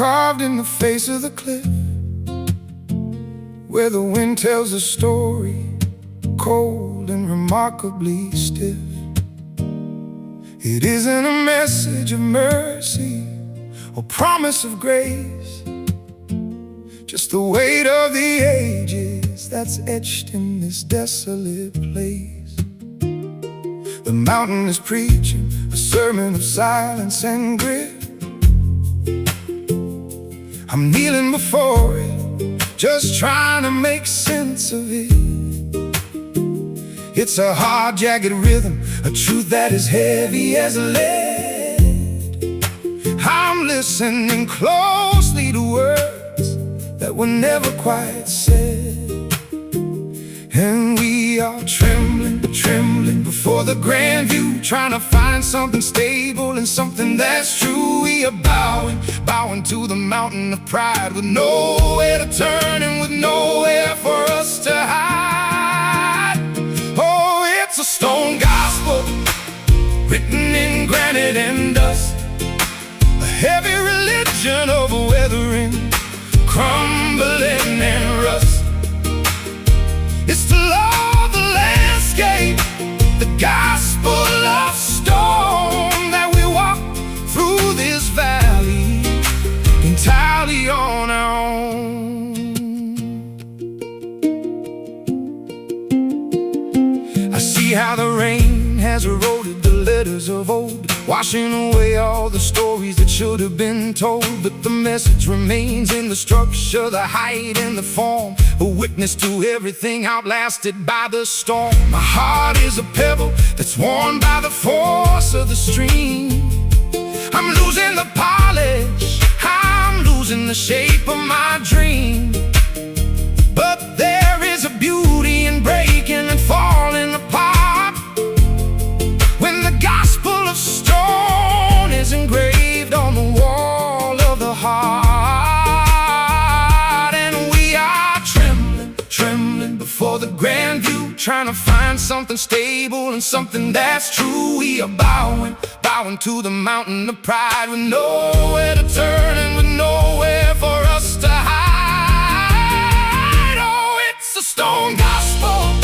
carved in the face of the cliff, where the wind tells a story, cold and remarkably stiff. It isn't a message of mercy or promise of grace, just the weight of the ages that's etched in this desolate place. The mountain is preaching a sermon of silence and grit. I'm kneeling before it, just trying to make sense of it. It's a hard, jagged rhythm, a truth that is heavy as lead. I'm listening closely to words that were never quite said. And we are trembling, trembling before the grand view, trying to find something stable and something that's true. We are bowing, bowing to the mountain of pride, with nowhere to turn and with nowhere for us to hide. Oh, it's a stone gospel, written in granite and dust, a heavy religion of weathering, crumbling and rust. It's the law of the landscape, the gospel of stone, that we walk through this valley entirely on our own. I see how the rain has eroded the letters of old, washing away all the stories that should have been told. But the message remains in the structure, the height and the form, a witness to everything outlasted by the storm. My heart is a pebble that's worn by the force of the stream. I'm losing the polish, I'm losing the shape of my dream. But there is a beauty in breaking and falling apart, when the gospel of stone is engraved on the wall of the heart. And we are trembling, trembling before the grand view, trying to find something stable and something that's true. We are bowing, bowing to the mountain of pride, with nowhere to turn and with nowhere for us to hide. Oh, it's a stone gospel,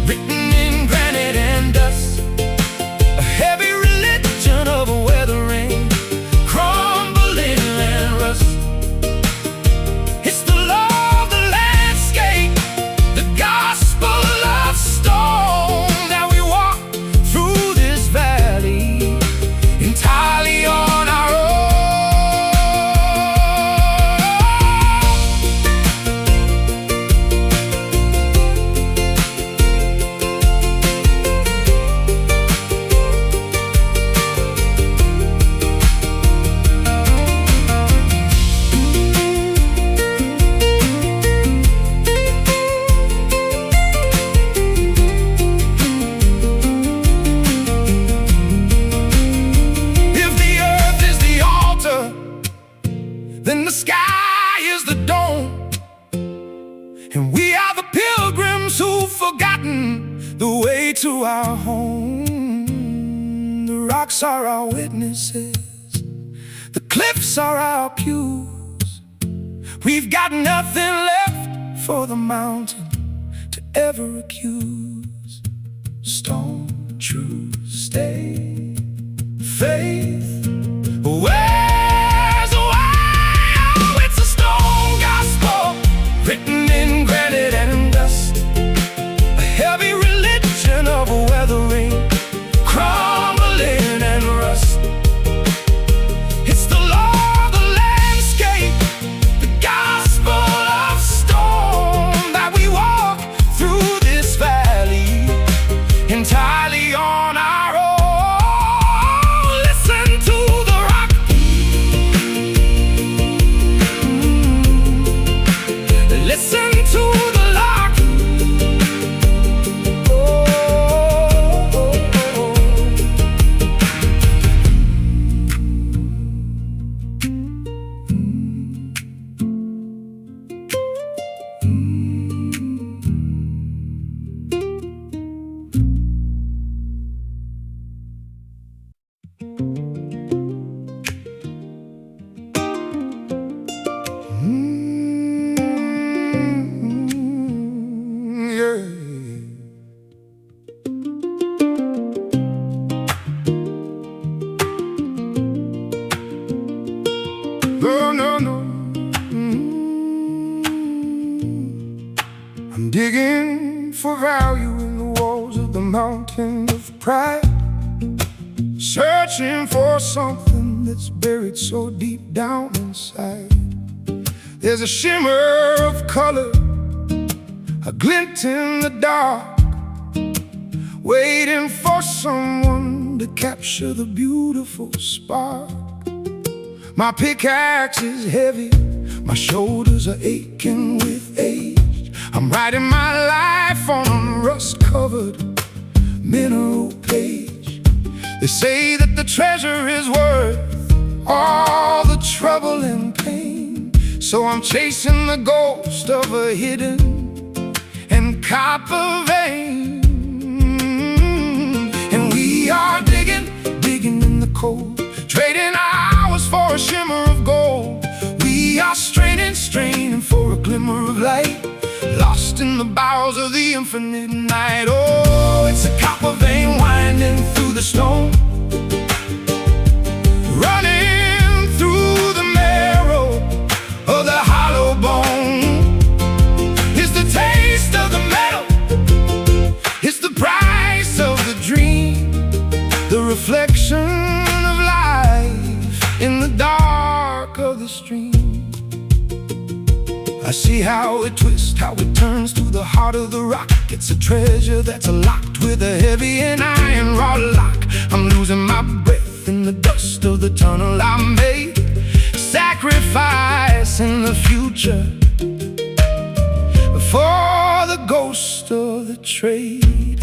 written in granite and dust, a heavy religion of weathering, crumbling and rust. It's the law of the landscape, the gospel of stone, that we walk through this valley entirely on our own. If the earth is the altar, then the sky is the dome, and we are the pilgrims who've forgotten the way to our home. The rocks are our witnesses, the cliffs are our pews. We've got nothing left for the mountain to ever accuse. Stone, true, stay, faith, where's the way? Oh, it's a stone gospel, written in granite and dust, a heavy religion of weathering, crumbling and rust. It's the law of the landscape, the gospel of stone, that we walk through this valley entirely on our own. Listen to No, no, no. I'm digging for value in the walls of the mountain of pride, searching for something that's buried so deep down inside. There's a shimmer of color, a glint in the dark, waiting for someone to capture the beautiful spark. My pickaxe is heavy, my shoulders are aching with age. I'm writing my life on a rust-covered mineral page. They say that the treasure is worth all the trouble and pain, so I'm chasing the ghost of a hidden and copper vein. And we are digging in the cold, trading hours for a shimmer of gold. We are straining for a glimmer of light, lost in the bowels of the infinite night. Oh, it's a copper vein winding through the stone, running through the marrow of the hollow bone. It's the taste of the metal, it's the price of the dream, the reflection of life in the dark of the stream. I see how it twists, how it turns to the heart of the rock. It's a treasure that's locked with a heavy and iron rod lock. I'm losing my breath in the dust of the tunnel I made, sacrificing the future for the ghost of the trade.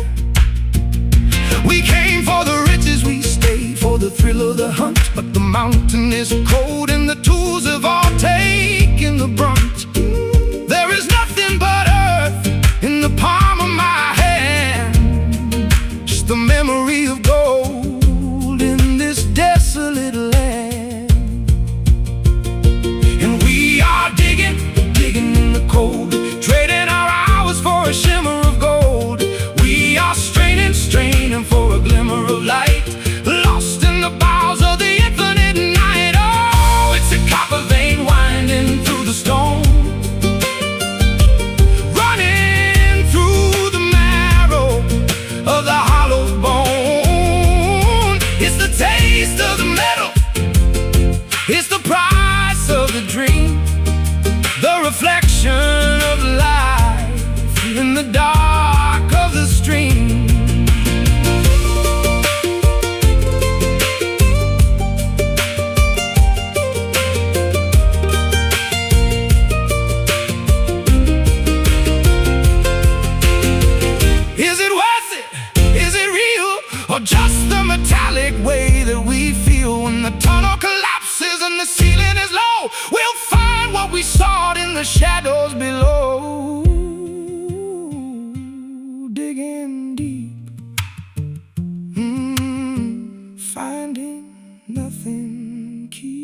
We came for the riches, we stayed for the thrill of the hunt, but the mountain is cold and the tools have all taken the brunt. There is nothing but earth in the palm of my hand, just the memory of gold in this desolate land. And we are digging in the cold, trading our hours for a shimmer of gold. We are straining for a glimmer of light, lost in the bowels of the infinite night. Oh, it's a copper vein winding through the stone, running through the marrow of the hollow bone. It's the taste of the metal, it's the price of the dream, the reflection of life in the dark of the stream. Just the metallic way that we feel when the tunnel collapses and the ceiling is low. We'll find what we sought in the shadows below. Digging deep, finding nothing keep.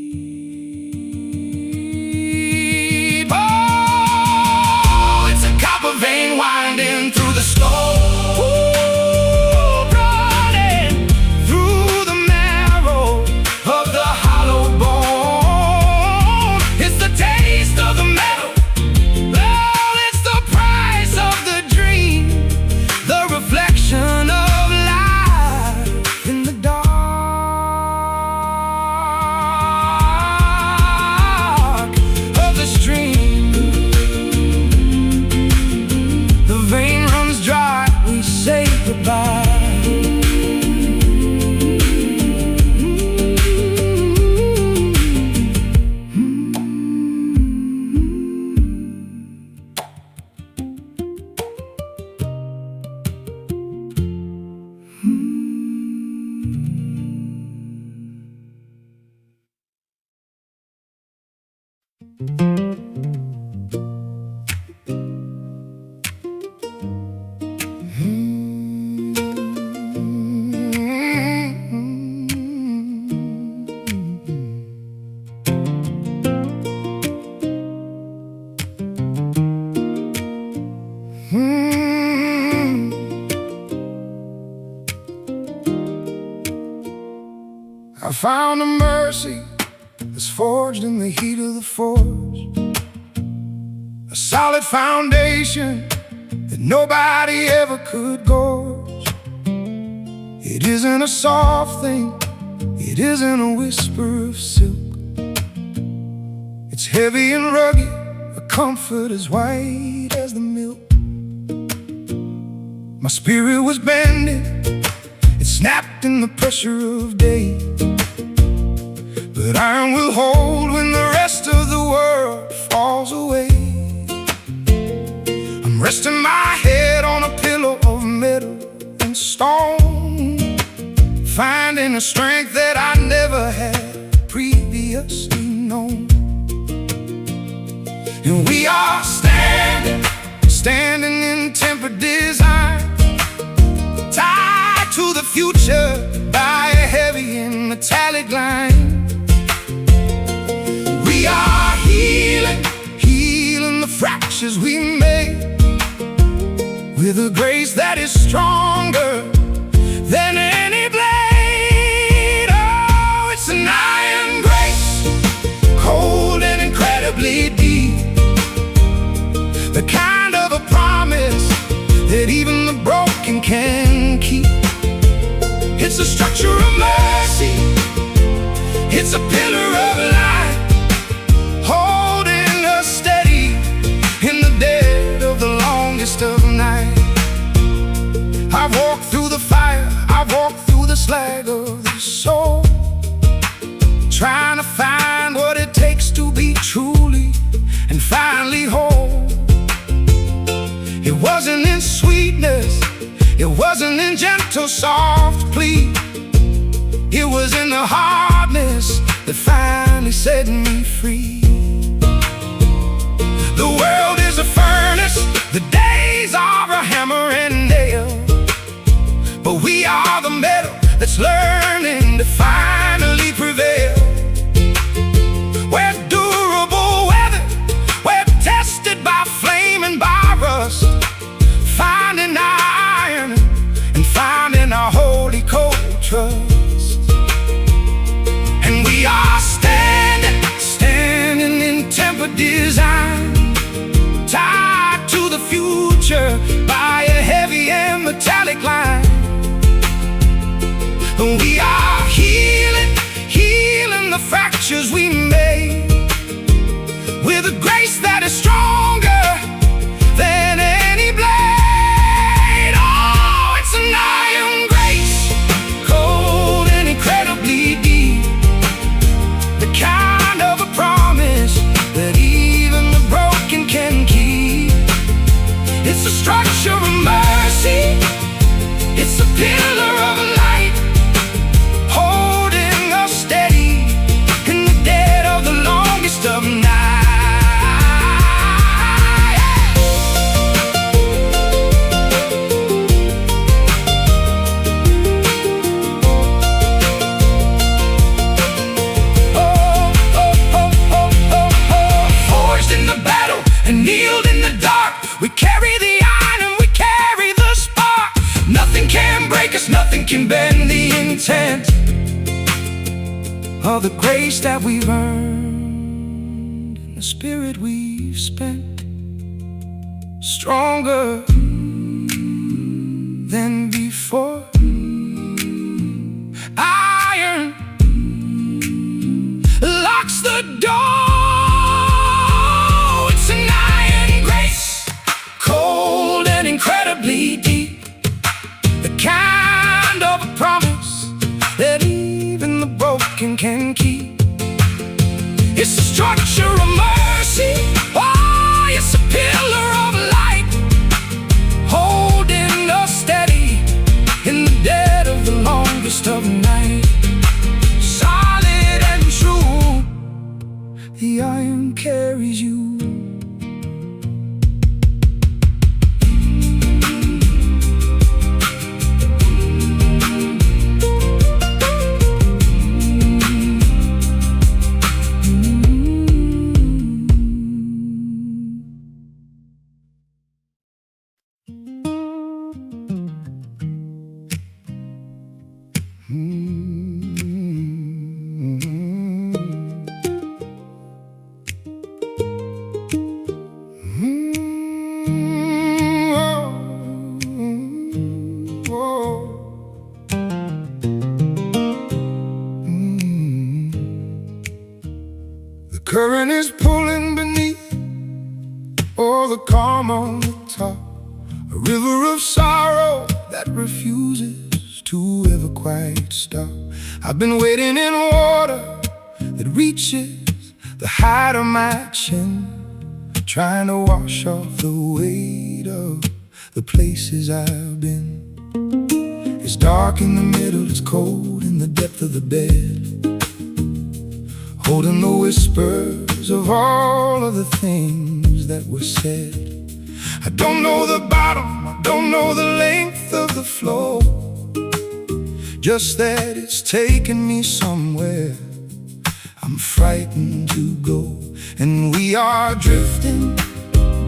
Oh, it's a copper vein winding through the stone, I found a mercy that's forged in the heat of the forge. A solid foundation that nobody ever could gorge. It isn't a soft thing, it isn't a whisper of silk. It's heavy and rugged, a comfort as white as the milk. My spirit was bending, it snapped in the pressure of day. But iron will hold when the rest of the world falls away. I'm resting my head on a pillow of metal and stone, finding a strength that I never had previously known. And we are standing in tempered design, tied to the future by a heavy and metallic line. We are healing the fractures we made with a grace that is stronger than any blade. Oh, it's an iron grace, cold and incredibly deep, the kind of a promise that even the broken can keep. It's a structure of mercy, it's a pillar of light, holding us steady in the dead of the longest of night. I've walked through the fire, I've walked through the slag of the soul, trying to find what it takes to be truly and finally whole. It wasn't in sweetness, it wasn't in gentle soft plea, it was in the hardness that finally set me free. The world is a furnace, the days are a hammer and nail, but we are the metal that's learning to finally prevail. We're durable weather, we're tested by flame and by rust, finding our iron and finding our holy cold trust. And we are standing in tempered design, tied to the future by a heavy and metallic line. And we are healing the fractures we made with a grace that is stronger than any blade. Oh, it's an iron grace, cold and incredibly deep, the kind of a promise that even the broken can keep. It's a structure of mercy, it's a pillar of light, holding us steady in the dead of the longest of night. Forged in the battle and kneeled in the dark, we carry the iron and we carry the spark. Nothing can break us, nothing can bend the intent of the grace that we've earned and the spirit we've spent, stronger than before. Iron locks the door. It's an iron grace, cold and incredibly deep, the kind of a promise that even the broken can keep. It's a structure of mercy, oh, it's a pillar of light, holding us steady in the dead of the longest of night. Solid and true, the iron carries you. is pulling beneath, or the calm on the top. A river of sorrow that refuses to ever quite stop. I've been wading in water that reaches the height of my chin, trying to wash off the weight of the places I've been. It's dark in the middle, it's cold in the depth of the bed, holding the whispers of all of the things that were said. I don't know the bottom, I don't know the length of the flow, just that it's taking me somewhere I'm frightened to go. And we are drifting,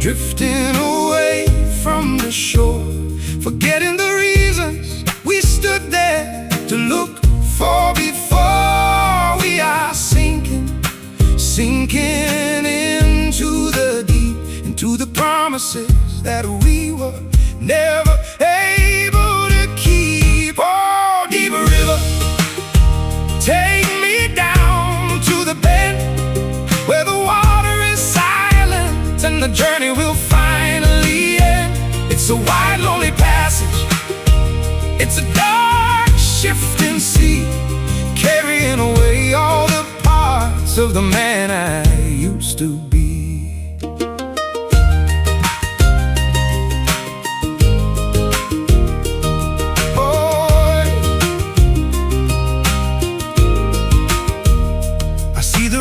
drifting away from the shore, forgetting the reasons we stood there to look for before. We are sinking, sinking into the deep, into the promises that we were never able to keep. Oh, deep river, take me down to the bend where the water is silent and the journey will finally end. It's a wide, lonely passage, it's a dark, shifting sea, carrying away all the parts of the man I used to be.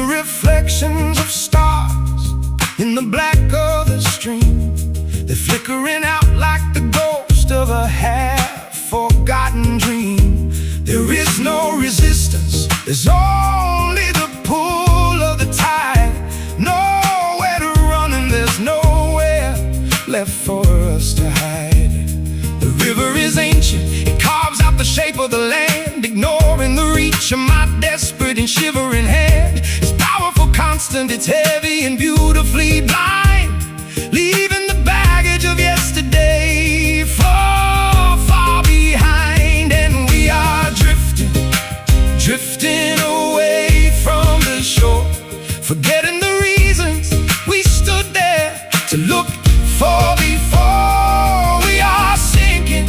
Reflections of stars in the black of the stream, they're flickering out like the ghost of a half-forgotten dream. There is no resistance, there's only the pull of the tide. Nowhere to run and there's nowhere left for us to hide. The river is ancient, it carves out the shape of the land, ignoring the reach of my desperate and shivering hand. Constant, it's heavy and beautifully blind, leaving the baggage of yesterday far, far behind. And we are drifting, drifting away from the shore, forgetting the reasons we stood there to look for before. We are sinking,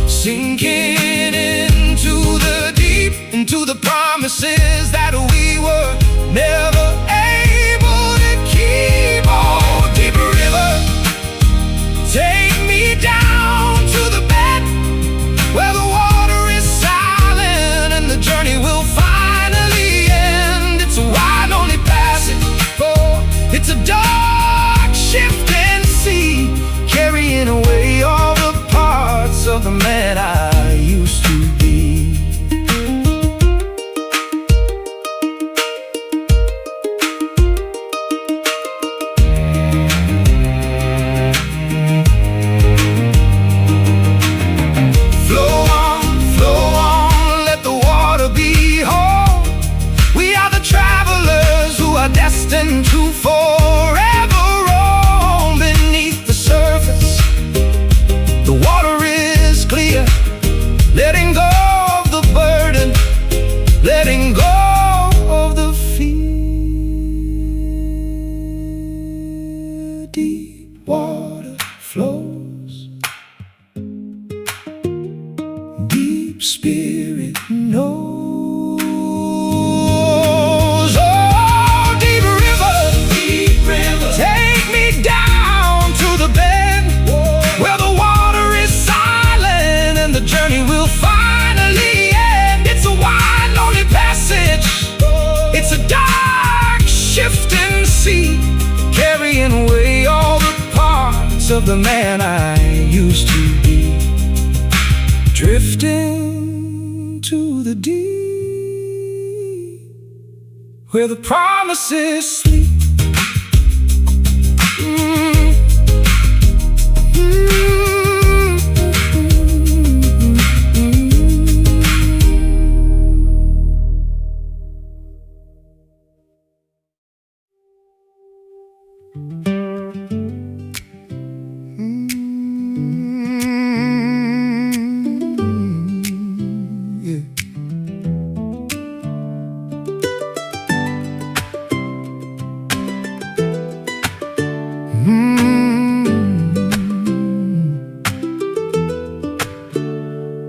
sinking into the deep, into the promises that we were never able to keep. Oh, deep river, take me down to the bed where the water is silent and the journey will finally end. It's a wide, lonely passage, oh, it's a dark, shifting sea, carrying away all the parts of the man I used to be. Destined to forever roam beneath the surface. The water is clear, letting go of the burden, letting go of the fear. Deep water flows, deep spirit knows. Carrying away all the parts of the man I used to be. Drifting to the deep, where the promises sleep.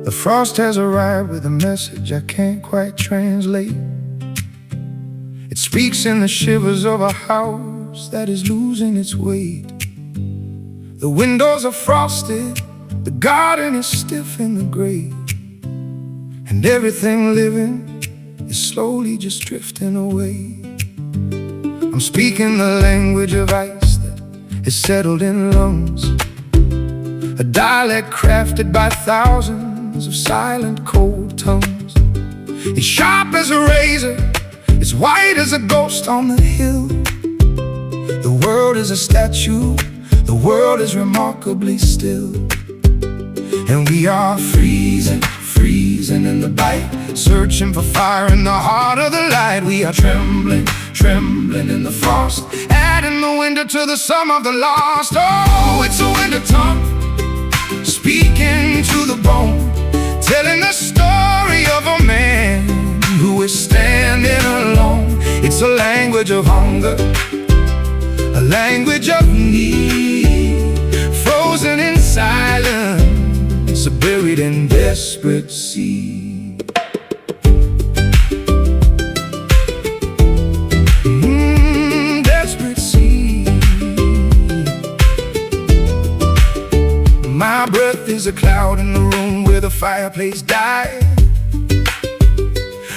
The frost has arrived with a message I can't quite translate. It speaks in the shivers of a house that is losing its weight. The windows are frosted, the garden is stiff in the grate, and everything living is slowly just drifting away. I'm speaking the language of ice that is settled in lungs, a dialect crafted by thousands of silent cold tongues. It's sharp as a razor, it's white as a ghost on the hill. The world is a statue, the world is remarkably still. And we are freezing, freezing in the bite, searching for fire in the heart of the light. We are trembling, trembling in the frost, adding the winter to the sum of the lost. Oh, it's a winter tongue, speaking to the bone, telling the story of a man who is standing alone. It's a language of hunger, a language of need, frozen in silence, buried in desperate sea. Desperate sea. My breath is a cloud in the room where the fireplace died.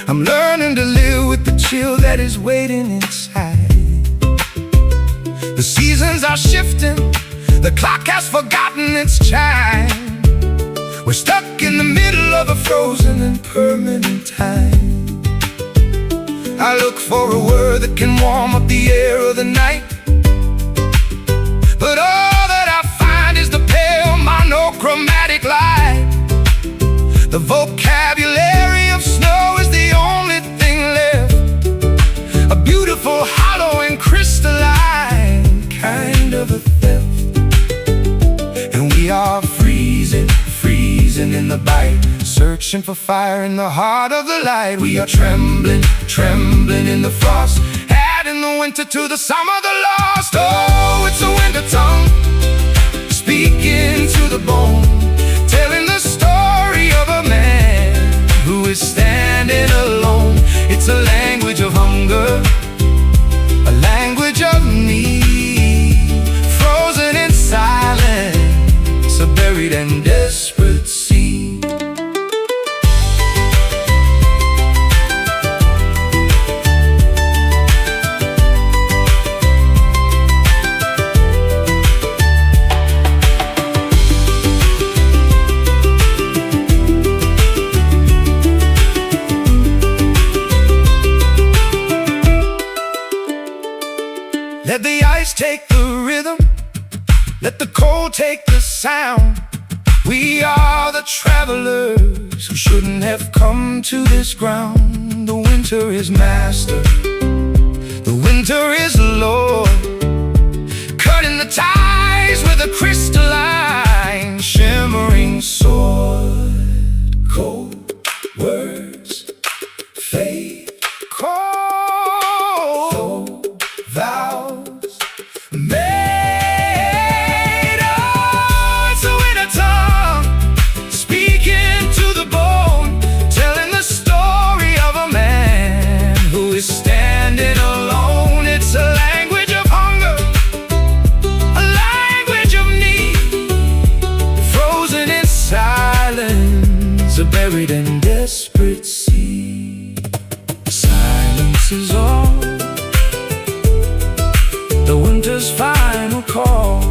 I'm learning to live with the chill that is waiting inside. The seasons are shifting, the clock has forgotten its chime. We're stuck in the middle of a frozen and permanent time. I look for a word that can warm up the air of the night, but all that I find is the pale monochromatic light. The vocabulary of snow is the only thing left, a beautiful, hollow and crystalline kind of a theft. And we are freezing, freezing in the bite, searching for fire in the heart of the light. We are trembling, trembling in the frost, adding the winter to the sum of the lost. Oh, it's a winter tongue, speaking to the bone, telling the story of a man who is standing alone. It's a language of hunger, a language of need, frozen in silence, a buried and desperate sea. Let the ice take the rhythm, let the cold take the sound. We are the travelers who shouldn't have come to this ground. The winter is master, the winter is lord, cutting the ties with a crystalline, shimmering sword. Cold words fade, cold vows made. Oh, it's a winter tongue, speaking to the bone, telling the story of a man who is standing alone. It's a language of hunger, a language of need, frozen in silence, buried in desperate sea. Silence is all, the winter's final call.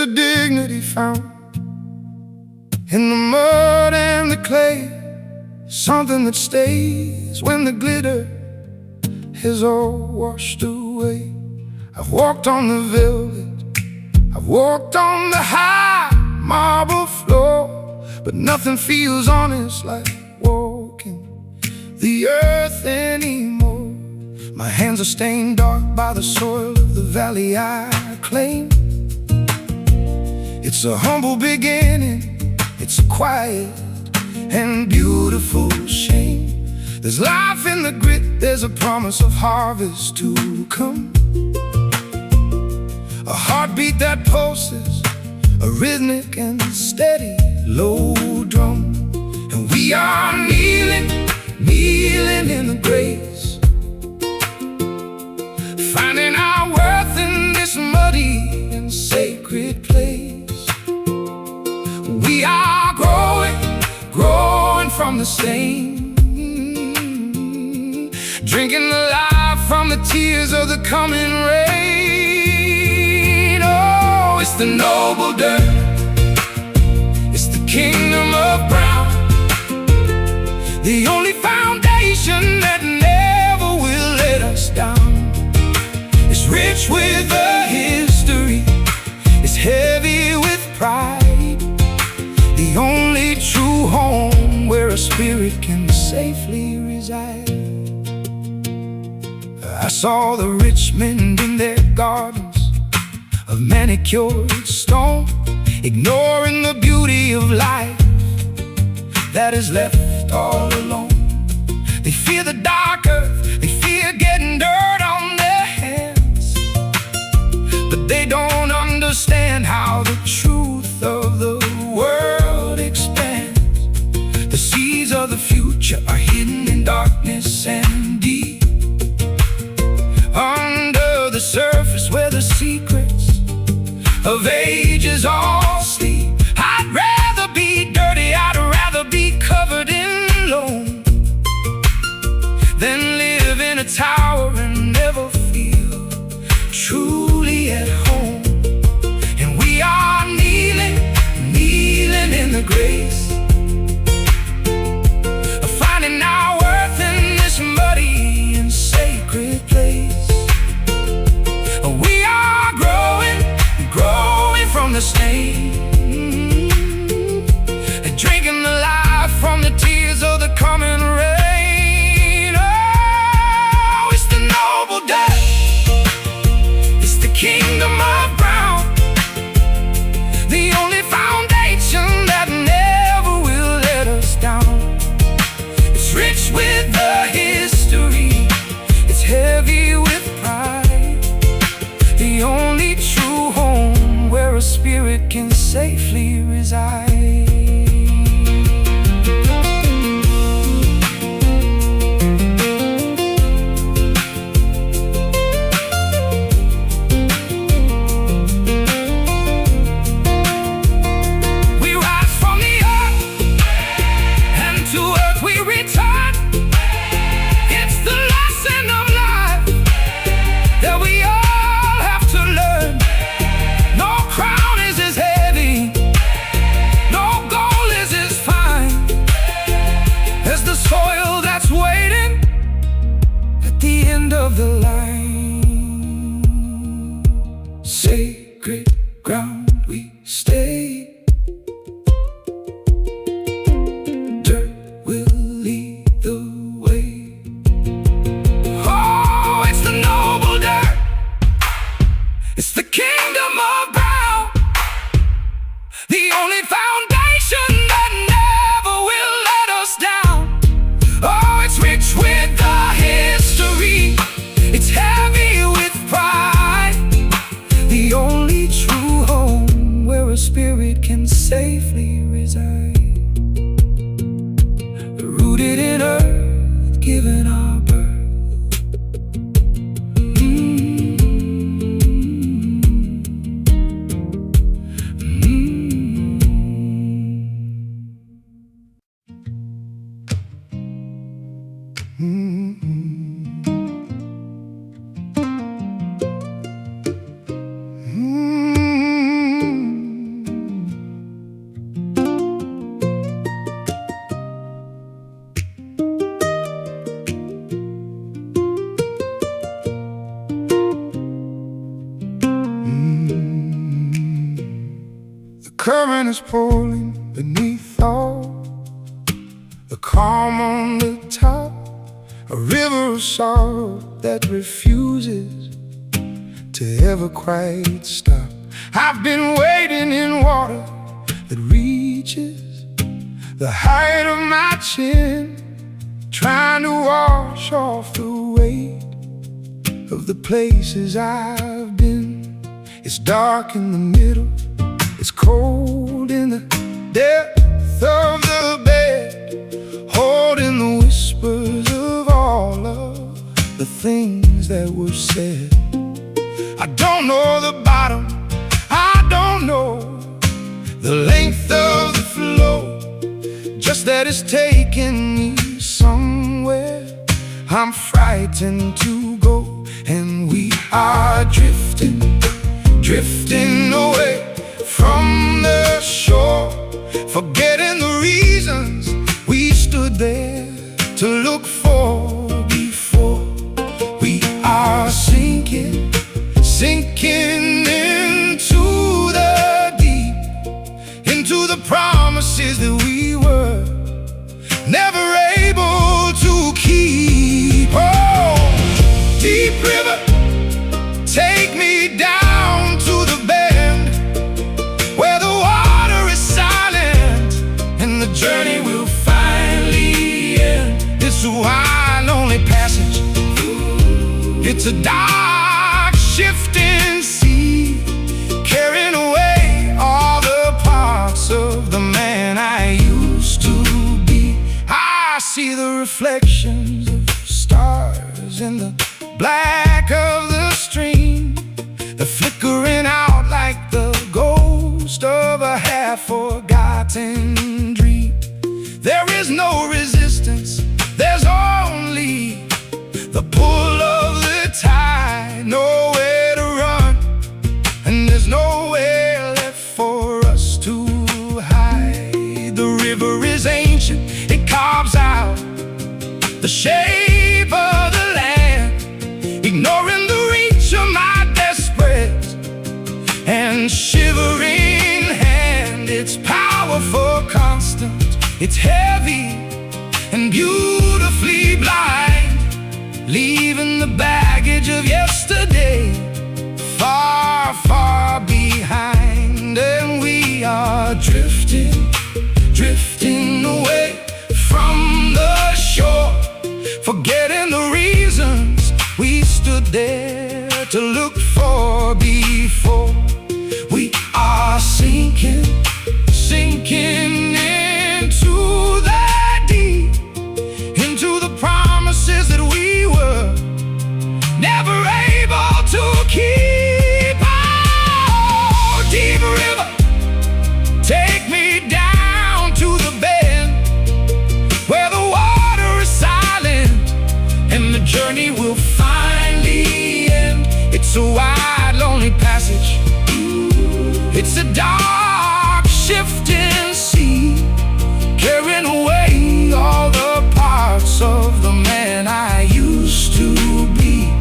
a dignity found in the mud and the clay, something that stays when the glitter is all washed away. I've walked on the velvet, I've walked on the high marble floor, but nothing feels honest like walking the earth anymore. My hands are stained dark by the soil of the valley I claim. It's a humble beginning, it's a quiet and beautiful shame. There's life in the grit, there's a promise of harvest to come. A heartbeat that pulses, a rhythmic and steady low drum. And we are kneeling in the grace, finding our worth in this muddy and sacred place. We are growing from the stain, drinking the life from the tears of the coming rain. Oh, it's the noble dirt, it's the kingdom of brown, the only foundation that never will let us down. It's rich with a history, it's heavy with pride, the only true home where a spirit can safely reside. I saw the rich men in their gardens of manicured stone, ignoring the beauty of life that is left all alone. They fear the dark earth, they fear getting dirt on their hands, but they don't understand how the truth of the world expands. The seeds of the future are hidden in darkness and deep, under the surface where the secrets of ages all sleep. I'd rather be dirty, I'd rather be covered in loam, than live in a tower and never feel truly at home. And we are kneeling in the grace of finding our worth in this muddy and sacred place. We are growing from the stain, and drinking the life from the tears of the coming rain. Oh, it's the noble death, it's the kingdom of brown, the only foundation that never will let us down. It's rich with the history, it's heavy with pride, the only true home where a spirit can safely reside. We rise from the earth, and to earth we return. It's the lesson of life that we all have to learn. No crown is as heavy, no gold is as fine as the soil that's waiting at the end of the line. Sacred ground we stay, dirt will lead the way. Oh, it's the noble dirt, it's the kingdom of brown, the only foundation that never will let us down. Oh, it's rich with the history, it's heavy with pride, the only true home where a spirit can safely reside. Rooted in earth, given our birth. is pulling beneath all the calm on the top, a river of sorrow that refuses to ever quite stop. I've been wading in water that reaches the height of my chin, trying to wash off the weight of the places I've been. It's dark in the middle, it's cold in the depth of the bed, holding the whispers of all of the things that were said. I don't know the bottom, I don't know the length of the flow, just that it's taking me somewhere I'm frightened to go. And we are drifting, drifting away from the shore, forgetting the reasons we stood there to look for before. We are sinking, sinking into the deep, into the promises that we were never able to keep. Oh, deep river, take me down to the bend where the water is silent and the journey will finally end. It's a wide, lonely passage, it's a dark, shifting sea, carrying away all the parts of the man I used to be. I see the reflections of stars in the black of the stream, they're flickering out like the ghost of a half-forgotten dream. There is no resistance, there's only the pull of the tide. Nowhere to run, and there's nowhere left for us to hide. The river is ancient, it carves out the shape of the land, ignoring the reach of my desperate and shivering hand. It's powerful, constant, it's heavy and beautifully blind, leaving the baggage of yesterday far, far behind. And we are drifting, drifting away from the shore, forgetting the reasons we stood there to look for before. We are sinking, sinking into the deep, into the promises that we were never able to keep. Oh, deep river, take me down to the bend where the water is silent and the journey will finally end. It's a wide, lonely passage, it's a dark, shifting sea, carrying away all the parts of the man I used to be.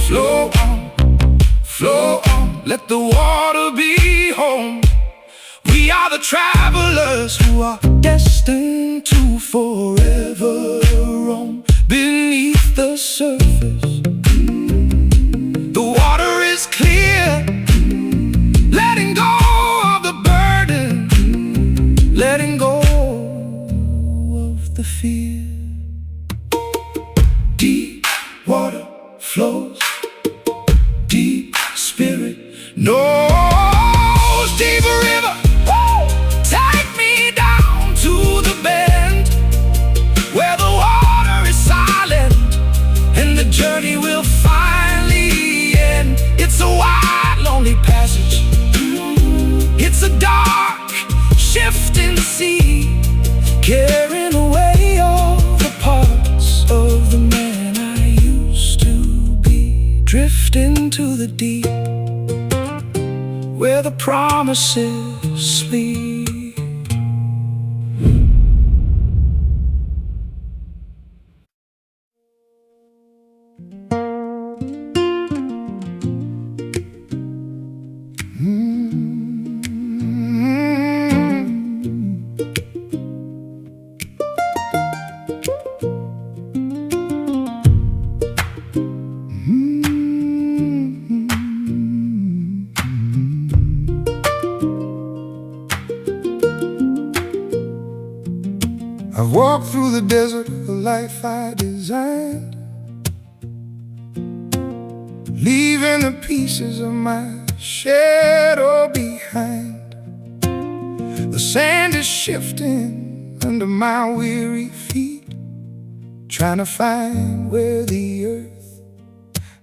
Flow on, flow on, let the water be home. We are the travelers who are destined to forever roam beneath the surface. The water is clear, letting go of the burden, letting go of the fear. Deep water flows, deep spirit knows. Deep river, take me down to the bend where the water is silent and the journey will finally end. It's a wide, lonely passage, it's a dark, shifting sea, carrying away all the parts of the man I used to be. Drifting to the deep where the promises sleep. I've walked through the desert of the life I designed, leaving the pieces of my shadow behind. The sand is shifting under my weary feet, trying to find where the earth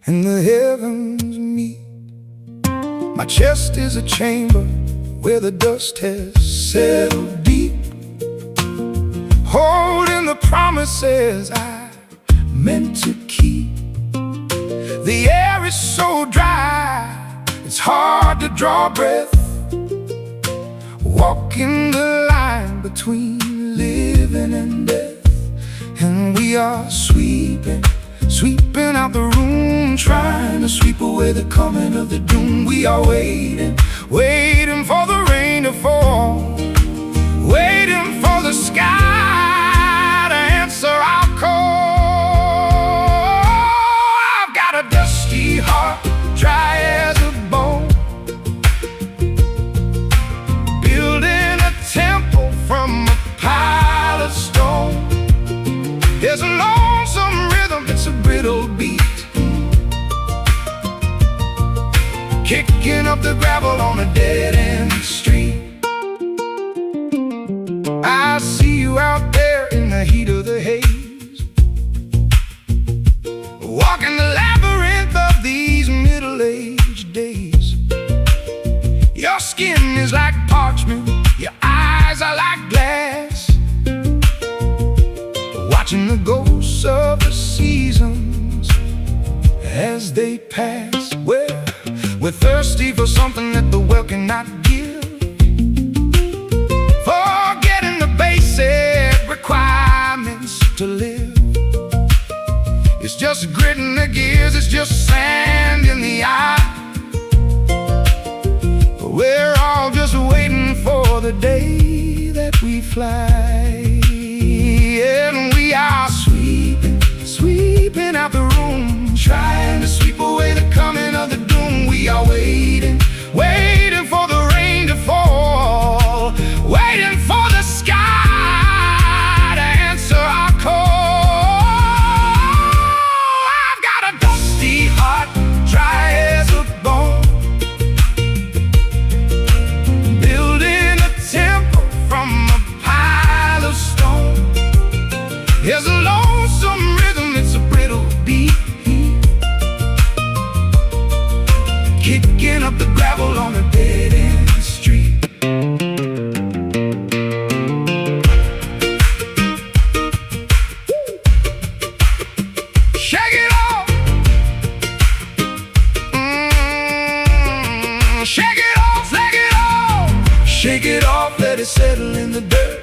and the heavens meet. My chest is a chamber where the dust has settled deep, holding the promises I meant to keep. The air is so dry, it's hard to draw breath, walking the line between living and death. And we are sweeping out the room, trying to sweep away the coming of the doom. We are waiting for the rain to fall, waiting for the sky to answer our call. I've got a dusty heart, dry as a bone, building a temple from a pile of stone. There's a lonesome rhythm, it's a brittle beat, kicking up the gravel on a dead-end street. I see you out there in the heat of the haze, walking the labyrinth of these middle-aged days. Your skin is like parchment, your eyes are like glass, watching the ghosts of the seasons as they pass. We're thirsty for something that the well cannot give, forgetting the basic requirements to live. It's just grit in the gears, it's just sand in the eye. We're all just waiting for the day that we fly. And we are sweeping out the room, trying to sweep away the coming of the doom. We are waiting for the rain to fall, waiting for the sky to answer our call. I've got a dusty heart, dry as a bone, building a temple from a pile of stone. There's a lonesome rhythm, it's a brittle beat, kicking up the gravel on a dead-end street. Shake it off, shake it off, shake it off, shake it off, let it settle in the dirt.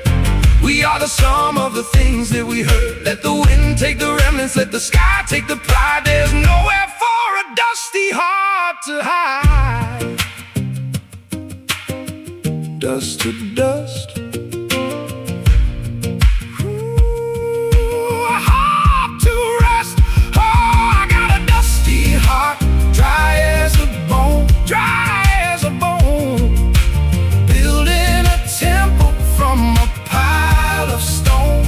We are the sum of the things that we heard. Let the wind take the remnants, let the sky take the pride. There's nowhere for a dusty heart to hide. Dust to dust, a heart to rest. Oh, I got a dusty heart, dry as a bone, dry as a bone, building a temple from a pile of stone.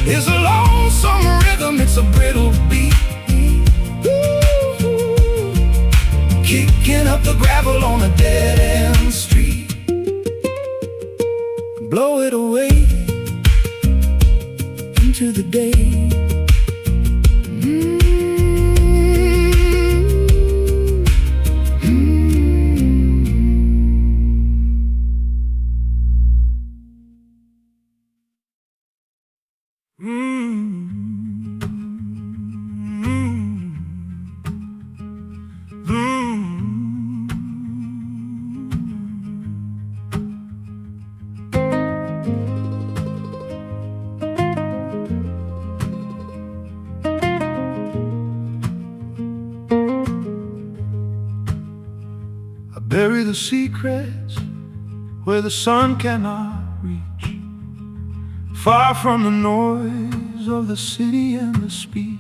It's a lonesome rhythm, it's a brittle beat, kicking up the gravel on a dead-end street. Bury the secrets where the sun cannot reach, far from the noise of the city and the speech.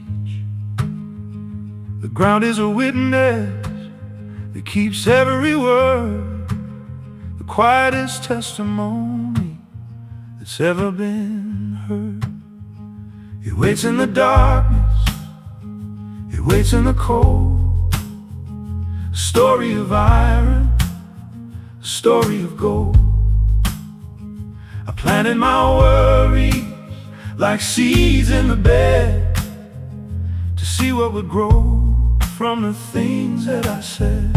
The ground is a witness that keeps every word, the quietest testimony that's ever been heard. It waits in the darkness, it waits in the cold, a story of iron, a story of gold. I planted my worries like seeds in the bed to see what would grow from the things that I said.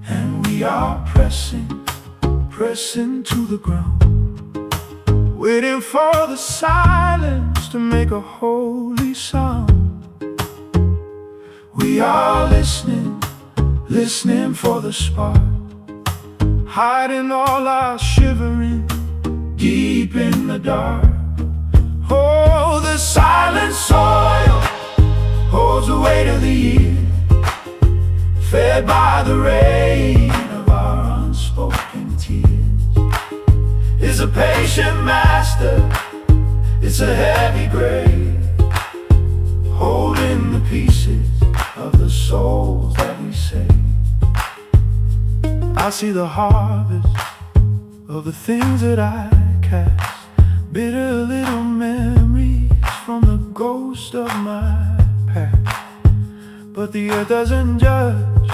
And we are pressing to the ground, waiting for the silence to make a holy sound. We are listening for the spark, hiding all our shivering deep in the dark. Oh, the silent soil holds the weight of the year, fed by the rain of our unspoken tears. Is a patient master, it's a heavy grave, holding the pieces of the souls that we save. I see the harvest of the things that I cast, bitter little memories from the ghost of my past. But the earth doesn't judge,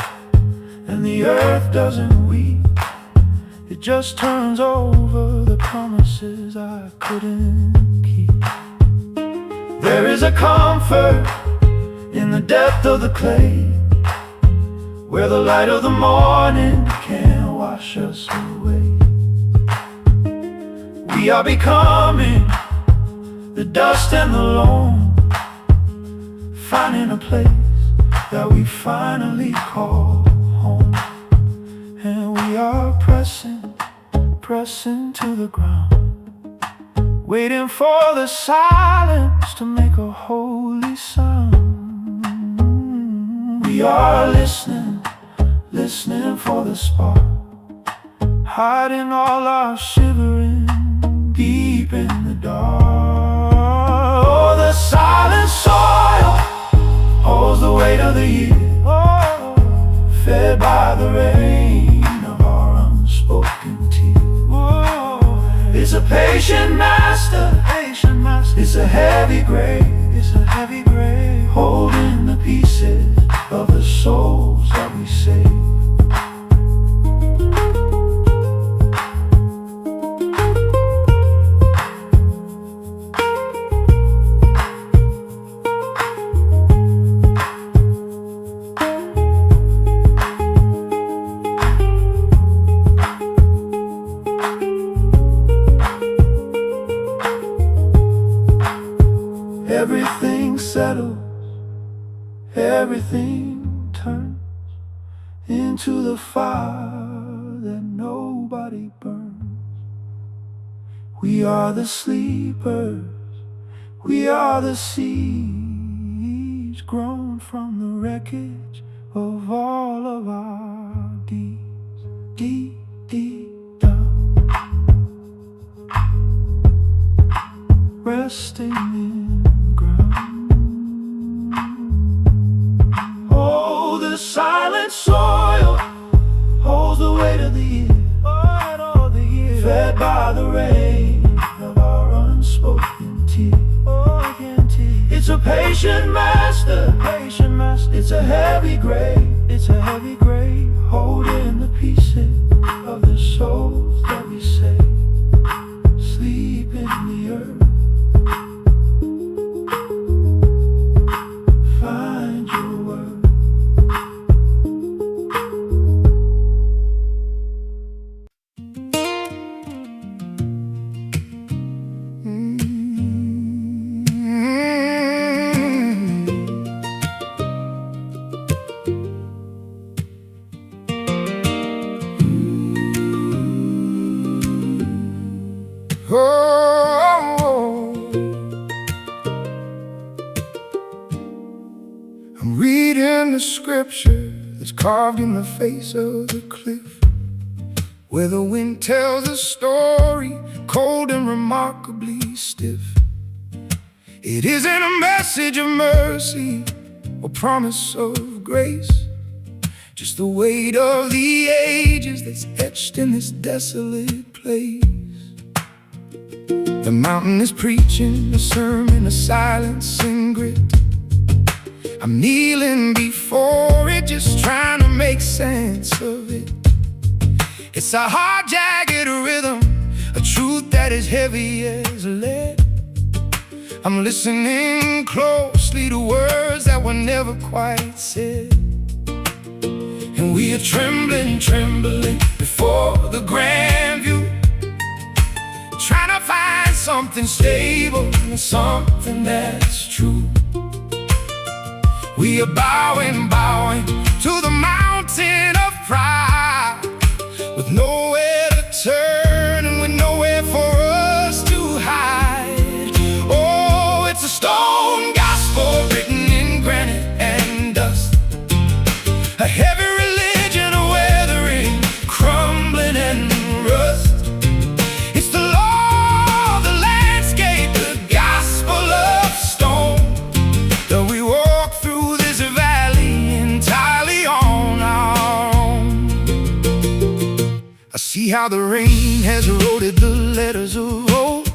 and the earth doesn't weep. It just turns over the promises I couldn't keep. There is a comfort in the depth of the clay, where the light of the morning can't wash us away. We are becoming the dust and the loam, finding a place that we finally call home. And we are pressing to the ground, waiting for the silence to make a holy sound. We are listening for the spark, hiding all our shivering deep in the dark. Oh, the silent soil holds the weight of the year, fed by the rain of our unspoken tears. It's a patient master, it's a heavy grave, holding the pieces of the souls that we save. Everything settles, everything turns into the fire that nobody burns. We are the sleepers, we are the seeds grown from the wreckage of all of our deeds, deep, deep down, resting in the silent soil holds the weight of the year, fed by the rain of our unspoken tears. It's a patient master, it's a heavy grave, holding the pieces of the souls that we save. Sleep in the earth, find your word. I'm reading the scripture that's carved in the face of the cliff, where the wind tells a story, cold and remarkably stiff. It isn't a message of mercy or promise of grace, just the weight of the ages that's etched in this desolate place. The mountain is preaching a sermon of silence and grit. I'm kneeling before it, just trying to make sense of it. It's a hard, jagged rhythm, a truth that is heavy as lead. I'm listening closely to words that were never quite said. And we are trembling, trembling before the grand view, trying to find something stable and something that's true. We are bowing, bowing to the mountain of pride, with nowhere to turn and with nowhere for us to hide. Oh, it's a stone gospel written in granite and dust, a heavy religion, a weathering, crumbling and rust. It's the law of the landscape, the gospel of stone, that we walk through this valley entirely on our own. I see how the rain has eroded the letters of old,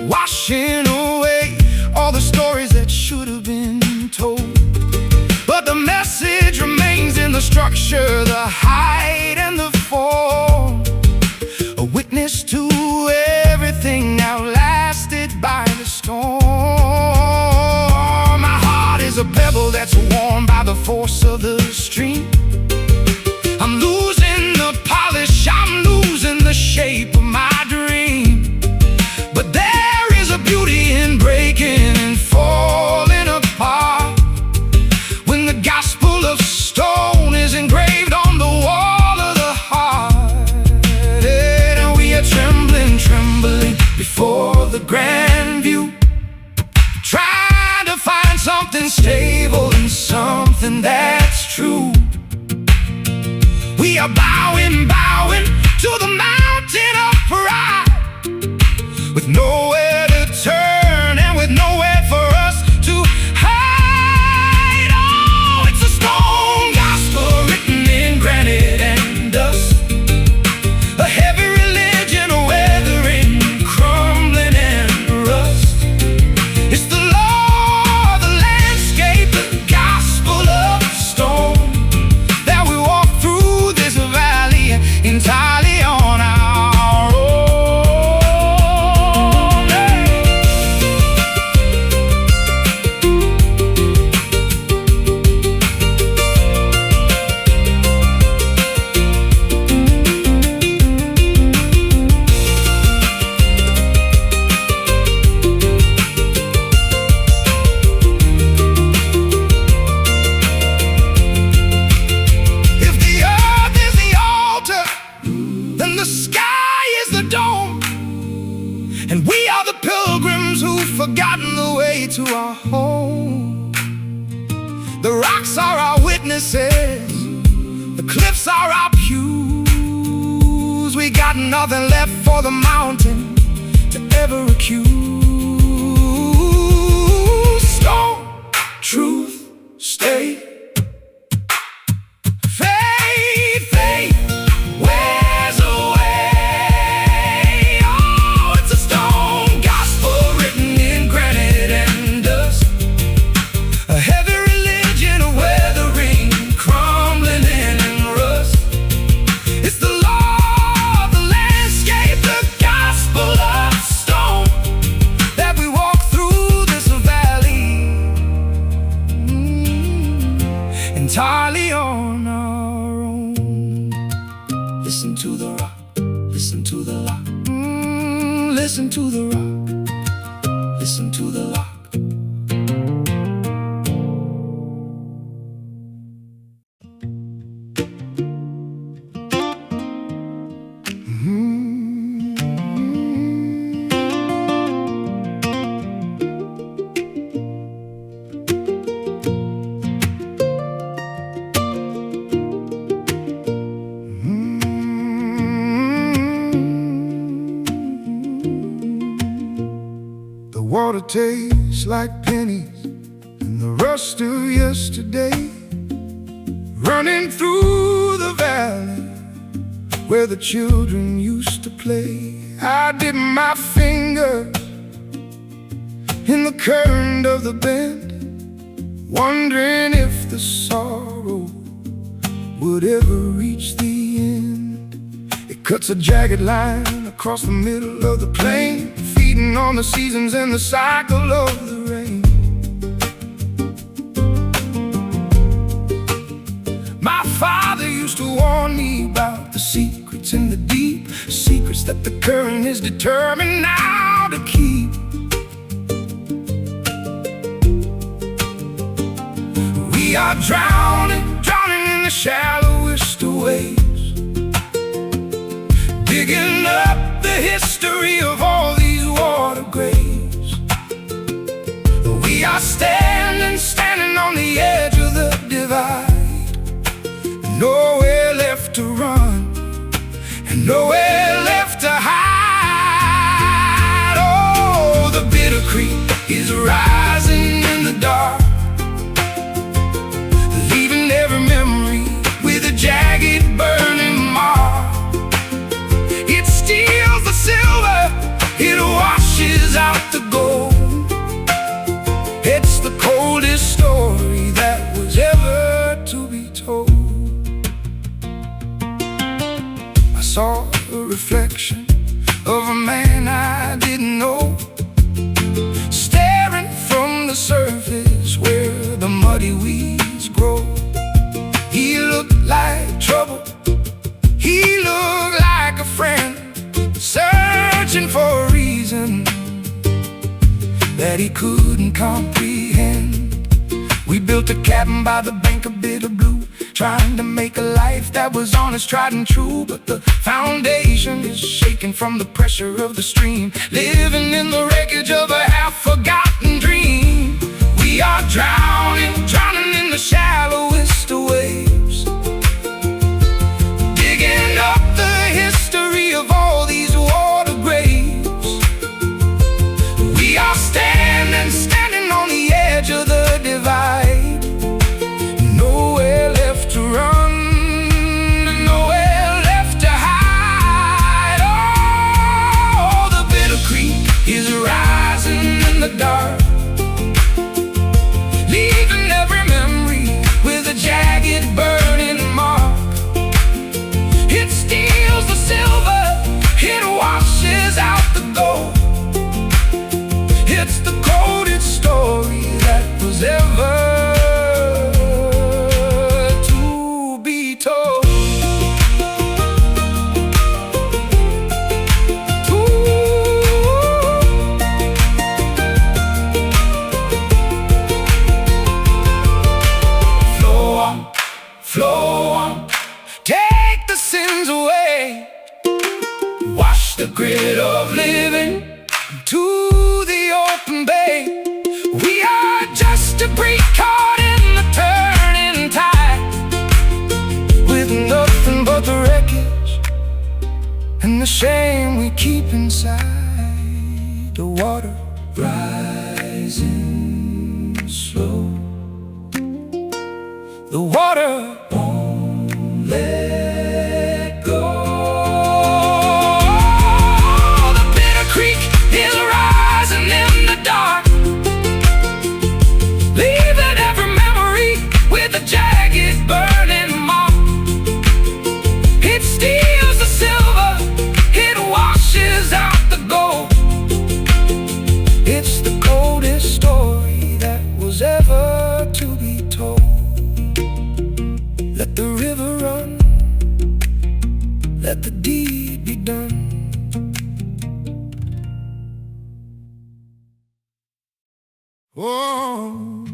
washing away all the stories that should have been told. But the message remains in the structure, the height and the form, a witness to everything now lasted by the storm. My heart is a pebble that's worn by the force of the stream. I'm losing the polish, I'm losing the shape of my dream. But there is a beauty in breaking and falling apart, when the gospel of stone is engraved on the wall of the heart. And we are trembling, trembling before the grand view, trying to find something stable and something that's true. We are bowing, bowing to the mountain of pride, with nowhere to turn and with nowhere for us to hide. Oh, it's a stone gospel written in granite and dust, a heavy religion, a weathering, crumbling and rust. It's the law of the landscape, the gospel of stone, that we walk through this valley entirely on our own. If the earth is the altar, then the sky is the dome, and we are the pilgrims who've forgotten the way to our home. The rocks are our witnesses, the cliffs are our pews. We got nothing left for the mountain to ever accuse. Stone, truth, stay. Faith, faith, wears away. Oh, it's a stone gospel written in granite and dust, a heavy religion, a weathering, crumbling and rust. It's the law of the landscape, the gospel of stone, that we walk through this valley entirely on our own. Listen to the rock, listen to the lock. Listen to the rock, listen to the lock. tastes like pennies and the rust of yesterday, running through the valley where the children used to play. I dip my finger in the current of the bend, wondering if the sorrow would ever reach the end. It cuts a jagged line across the middle of the plain, feeding on the seasons and the cycle of the rain. My father used to warn me about the secrets in the deep, secrets that the current is determined now to keep. We are drowning, drowning in the shallowest of waves, digging up the history of all these water graves. We are standing, standing on the edge of the divide, nowhere left to run and nowhere left to hide. Oh, the bitter creek is rising in the dark, leaving every memory with a jagged burning mark. It steals the silver, it washes out the gold. It's the coldest story that was ever to be told. I saw a reflection of a man I didn't know, staring from the surface where the muddy weeds grow. He looked like trouble, he looked like a friend, searching for a reason that he couldn't comprehend. We built a cabin by the bank of bitter blue, trying to make a life that was honest, tried and true. But the foundation is shaking from the pressure of the stream, living in the wreckage of a half-forgotten dream. We are drowning, drowning in the shallowest of waves, digging up the history of all these water graves. We are standing, standing on the edge of the divide, nowhere left to run, nowhere left to hide. Oh, the bitter creek is rising in the dark, leaving every memory with a jagged burning mark. It steals the silver, it washes out the gold. It's the coldest story that was ever to be told. Flow on, flow on, take the sins away, wash the grit of living to the open bay. We are just debris caught in the turning tide, with nothing but the wreckage and the shame we keep inside. The water rising slow, the water won't let go. The bitter creek is rising in the dark, leaving every memory with a jagged burning mark. It steals the silver, it washes out the gold. It's the coldest story that was ever to be told. Let the river run, let the deed be done. Oh,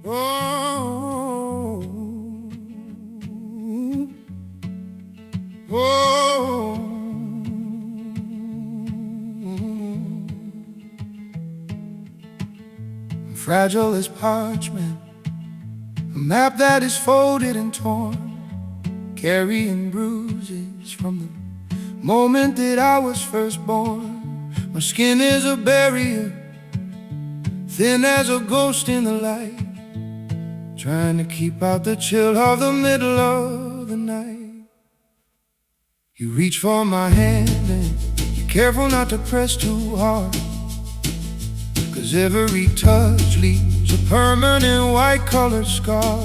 oh, oh, fragile as parchment, a map that is folded and torn, carrying bruises from the moment that I was first born. My skin is a barrier, thin as a ghost in the light, trying to keep out the chill of the middle of the night. You reach for my hand and you're careful not to press too hard, 'cause every touch leaves a permanent white-colored scar.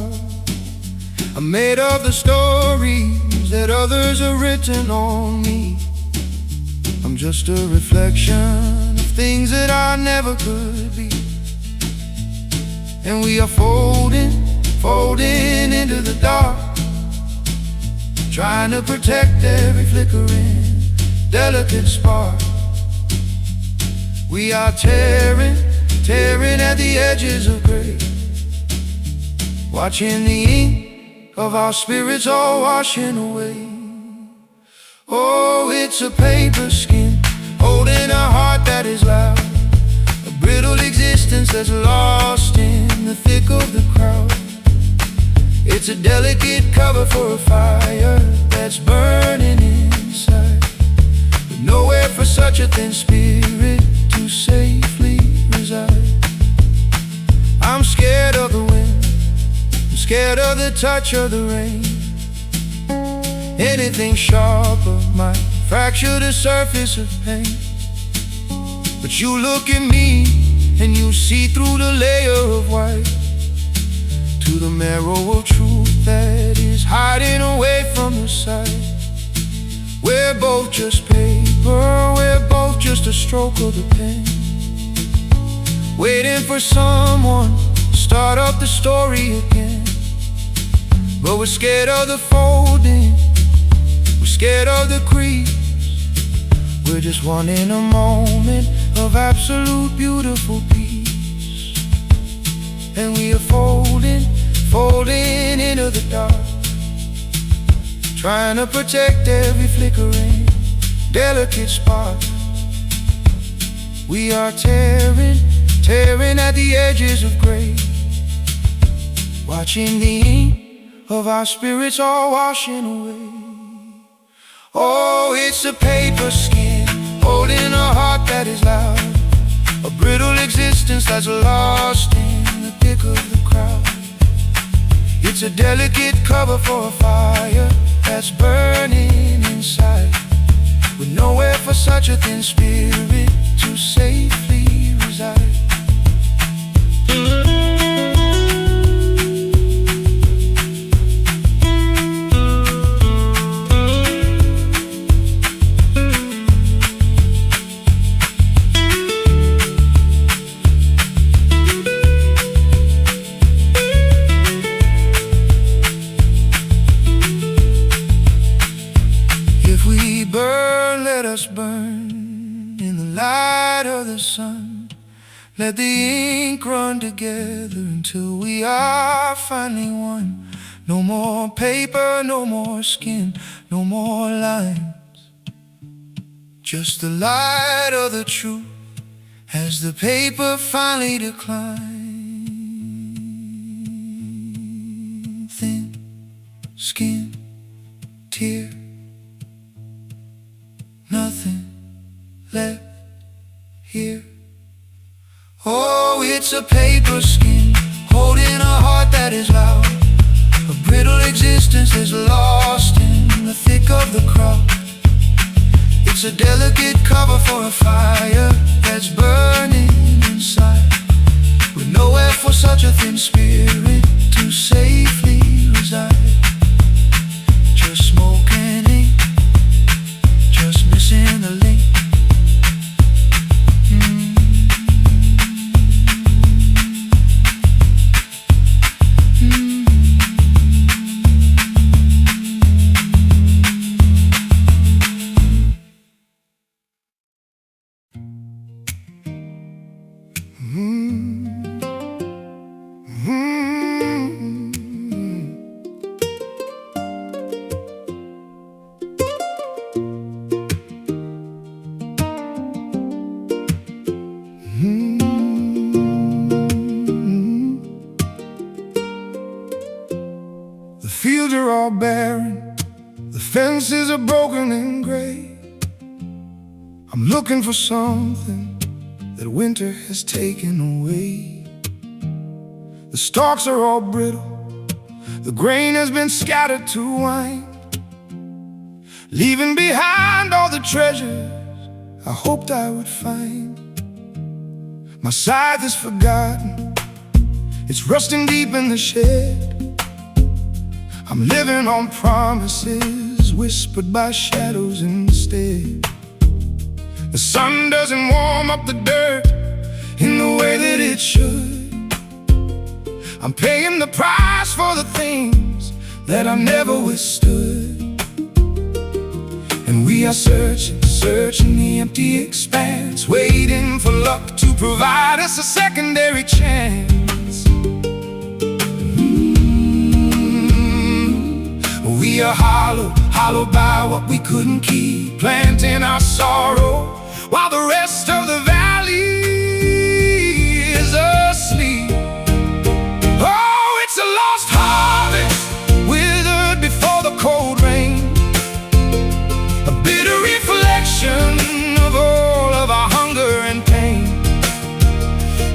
I'm made of the stories that others have written on me. I'm just a reflection of things that I never could be. And we are folding into the dark, trying to protect every flickering, delicate spark. We are tearing at the edges of gray, watching the ink of our spirits all washing away. Oh, it's a paper skin holding a heart that is loud, a brittle existence that's lost in the thick of the crowd. It's a delicate cover for a fire that's burning inside, but nowhere for such a thin spirit to safely reside. I'm scared of the wind, I'm scared of the touch of the rain. Anything sharper might fracture the surface of pain. But you look at me and you see through the layer of white to the marrow of truth that is hiding away from the sight. We're both just paper, we're both just a stroke of the pen, waiting for someone to start up the story again. But we're scared of the folding, we're scared of the crease. We're just wanting a moment of absolute beautiful peace. And we are folding into the dark, trying to protect every flickering, delicate spark. We are tearing at the edges of gray, watching the ink of our spirits all washing away. Oh, it's a paper skin holding a heart that is loud, a brittle existence that's lost in the thick of the crowd. It's a delicate cover for a fire that's burning inside, with nowhere for such a thin spirit to safely reside. Burn, let us burn in the light of the sun. Let the ink run together until we are finally one. No more paper, no more skin, no more lines, just the light of the truth as the paper finally declines. Thin skin, tear, nothing left here. Oh, it's a paper skin holding a heart that is loud, a brittle existence that's lost in the thick of the crowd. It's a delicate cover for a fire that's burning inside, with nowhere for such a thin spirit to safely reside. Just smoke and ink, just missing the link. looking for something that winter has taken away. The stalks are all brittle, the grain has been scattered to wind, leaving behind all the treasures I hoped I would find. My scythe is forgotten, it's rusting deep in the shed. I'm living on promises whispered by shadows instead. The sun doesn't warm up the dirt in the way that it should. I'm paying the price for the things that I never withstood. And we are searching, searching the empty expanse, waiting for luck to provide us a secondary chance. We are hollowed by what we couldn't keep, planting our sorrow while the rest of the valley is asleep. Oh, it's a lost harvest, withered before the cold rain, a bitter reflection of all of our hunger and pain.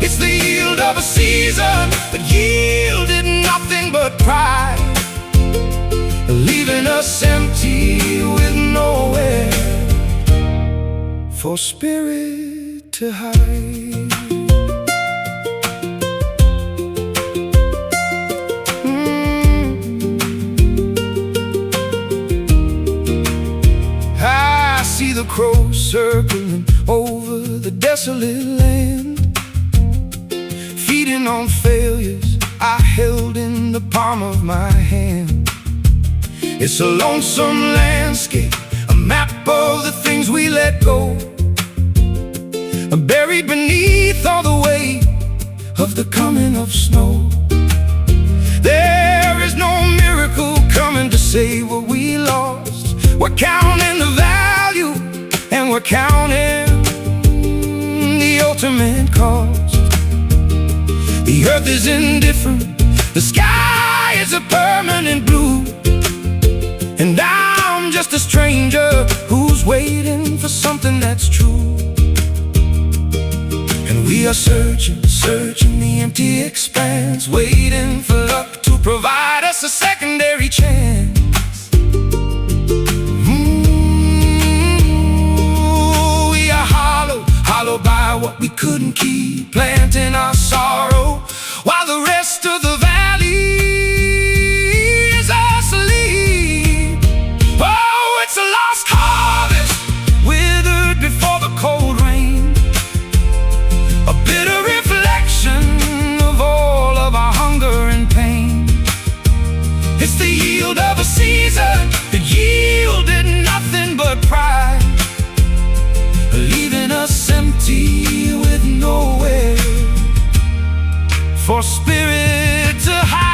It's the yield of a season that yielded nothing but pride, leaving us empty with nowhere for spirit to hide. I see the crows circling over the desolate land, feeding on failures I held in the palm of my hand. It's a lonesome landscape, a map of the things we let go, buried beneath all the weight of the coming of snow. There is no miracle coming to save what we lost. We're counting the value, and we're counting the ultimate cost. The earth is indifferent, the sky is a permanent blue, and I'm just a stranger who's waiting for something that's true. And we are searching, searching the empty expanse, waiting for luck to provide us a secondary chance. We are hollowed by what we couldn't keep, planting our sorrow while the rest of the valley is asleep. Oh, it's a lost harvest, withered before the cold rain, a bitter reflection of all of our hunger and pain. It's the yield of a season that yielded nothing but pride, leaving us empty with nowhere for spirit to hide.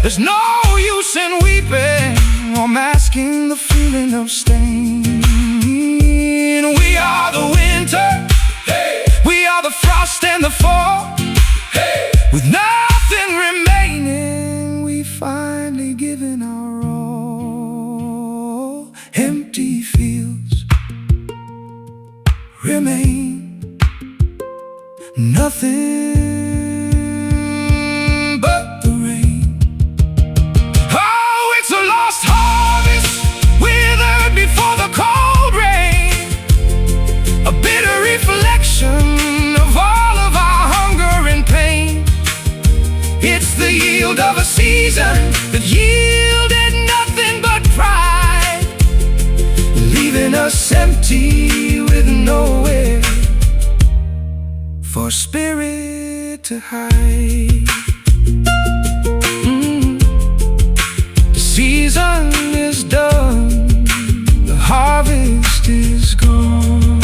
There's no use in weeping or masking the feeling of stain. We are the winter, hey. We are the frost and the fall, hey. With nothing remaining, we finally given our all. Empty fields remain, nothing but the rain. Oh, it's a lost harvest, withered before the cold rain, a bitter reflection of all of our hunger and pain. It's the yield of a season that yielded nothing but pride, leaving us empty with nowhere for spirit to hide. The season is done, the harvest is gone.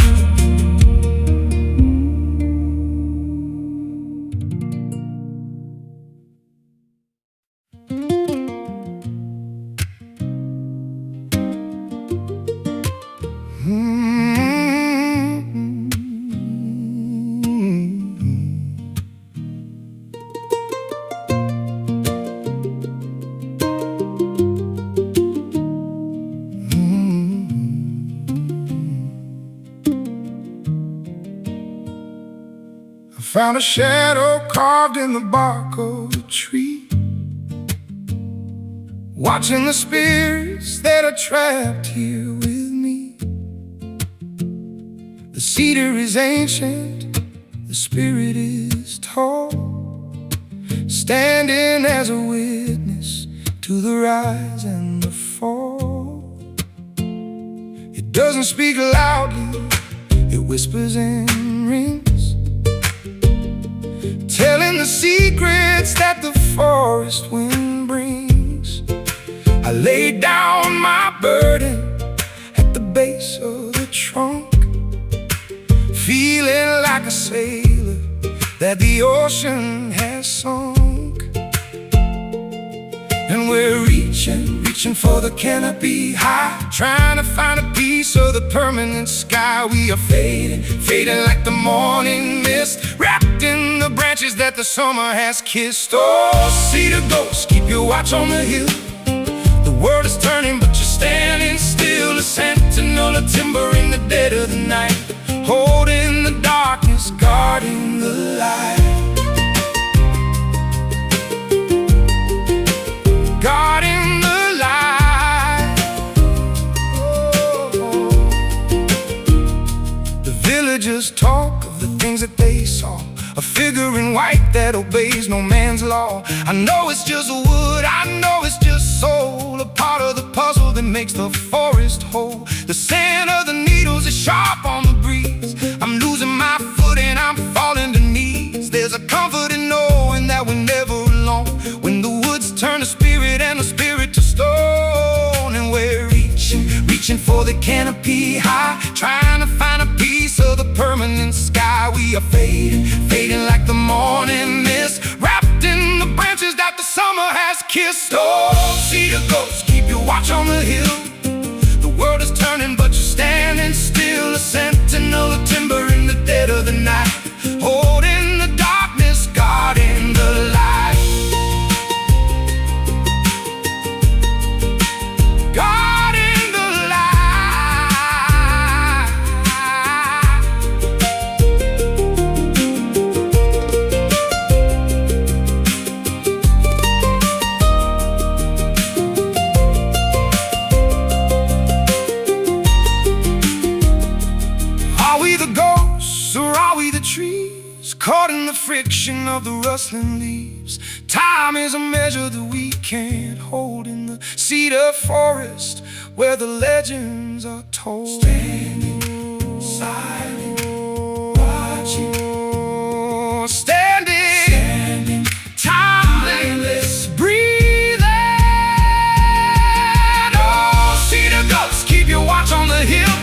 I found a shadow carved in the bark of a tree, watching the spirits that are trapped here with me. The cedar is ancient, the spirit is tall, standing as a witness to the rise and the fall. It doesn't speak loudly, it whispers and rings, telling the secrets that the forest wind brings. I laid down my burden at the base of the trunk, feeling like a sailor that the ocean has sunk. And we're reaching for the canopy high, trying to find a piece of the permanent sky. We are fading like the morning mist, wrapped in the branches that the summer has kissed. Oh, cedar ghosts, keep your watch on the hill. The world is turning, but you're standing still. A sentinel of timber in the dead of the night, holding the darkness, guarding the light. Guarding the light. Oh. The villagers talk of the things that they saw, a figure in white that obeys no man's law. I know it's just wood, I know it's just soul, a part of the puzzle that makes the forest whole. The scent of the needles is sharp on the breeze. I'm losing my foot and I'm falling to knees. There's a comfort in knowing that we're never alone, when the woods turn to spirit and the spirit to stone. And we're reaching for the canopy high, trying to find a piece of the permanent sky. We are fading like the morning mist, wrapped in the branches that the summer has kissed. Oh, cedar ghosts, keep your watch on the hill. The world is turning, but you're standing still. A sentinel of timber in the dead of the night, holding the darkness, guarding the light. Guarding the light. Are we the ghosts or are we the trees, caught in the friction of the rustling leaves? Time is a measure that we can't hold in the cedar forest where the legends are told. Standing, silent, watching. Standing, timeless, breathing. Oh, cedar ghosts, keep your watch on the hill.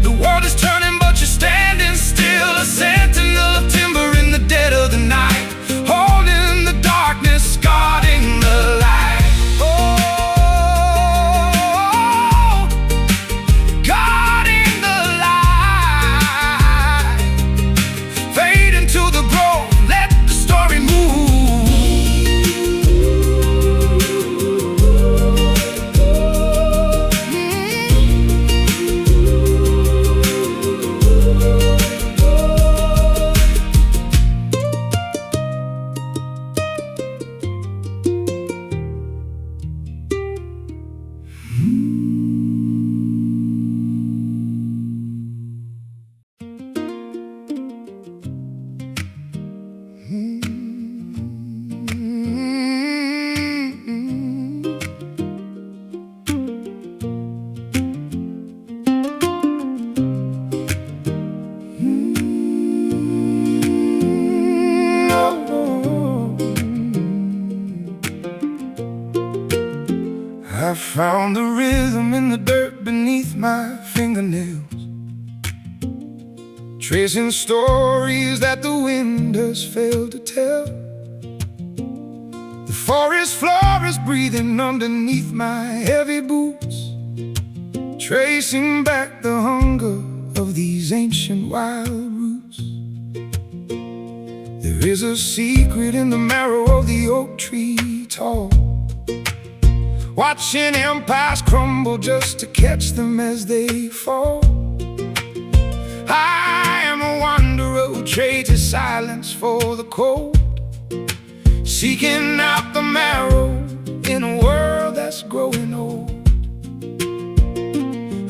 The world is turning, but you're standing still. A sentinel of timber in the dead of the night, holding the darkness, guarding the light. Oh, guarding the light. Fade into the grove, let the story move. I found the rhythm in the dirt beneath my fingernails, tracing stories that the wind has failed to tell. The forest floor is breathing underneath my heavy boots, tracing back the hunger of these ancient wild roots. There is a secret in the marrow of the oak tree tall, watching empires crumble just to catch them as they fall. I am a wanderer who trades his silence for the cold, seeking out the marrow in a world that's growing old.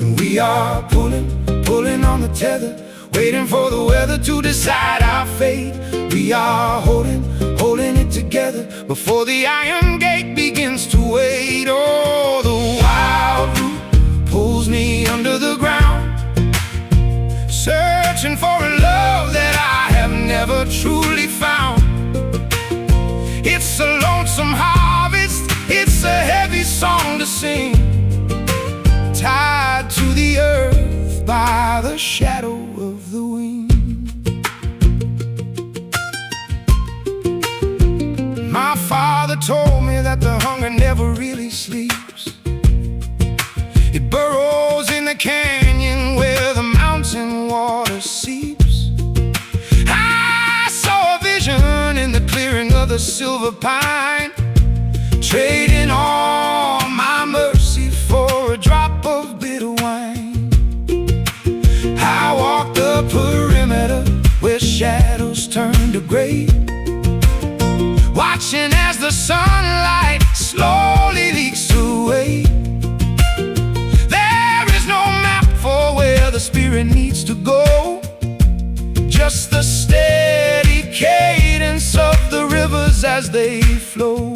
And we are pulling on the tether, waiting for the weather to decide our fate. We are holding it together before the iron gate begins to wait. Oh, the wild root pulls me under the ground, searching for a love that I have never truly found. It's a lonesome harvest, it's a heavy song to sing, tied to the earth by the shadow of the wind. My father told me that the hunger never really sleeps. It burrows in the canyon where the mountain water seeps. I saw a vision in the clearing of the silver pine, trading all my mercy for a drop of bitter wine. I walked the perimeter where shadows turn to gray, watching as the sunlight slowly leaks away. There is no map for where the spirit needs to go, just the steady cadence of the rivers as they flow.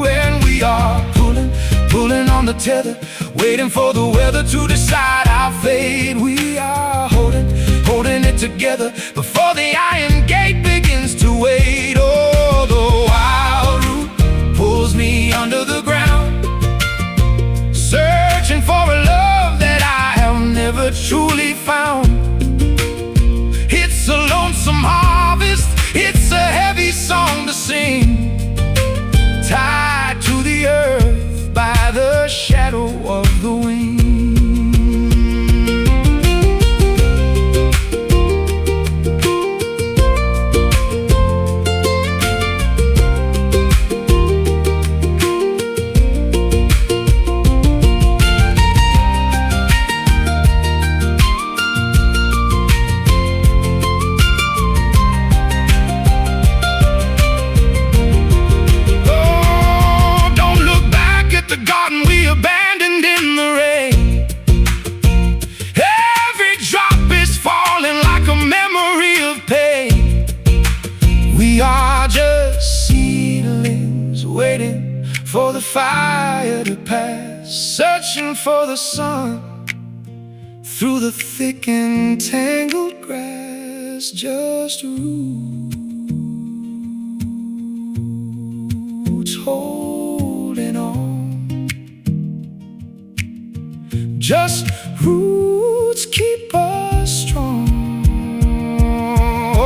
And we are pulling on the tether, waiting for the weather to decide our fate. We are holding it together before the iron gate begins to wait. Oh, the wild root pulls me under the ground, searching for a love that I have never truly found. It's a lonesome harvest, it's a heavy song to sing, tied to the earth by the shadow of the wind. Abandoned in the rain, every drop is falling like a memory of pain. We are just seedlings waiting for the fire to pass, searching for the sun through the thick and tangled grass. Just roots holding on, just roots keep us strong. Oh,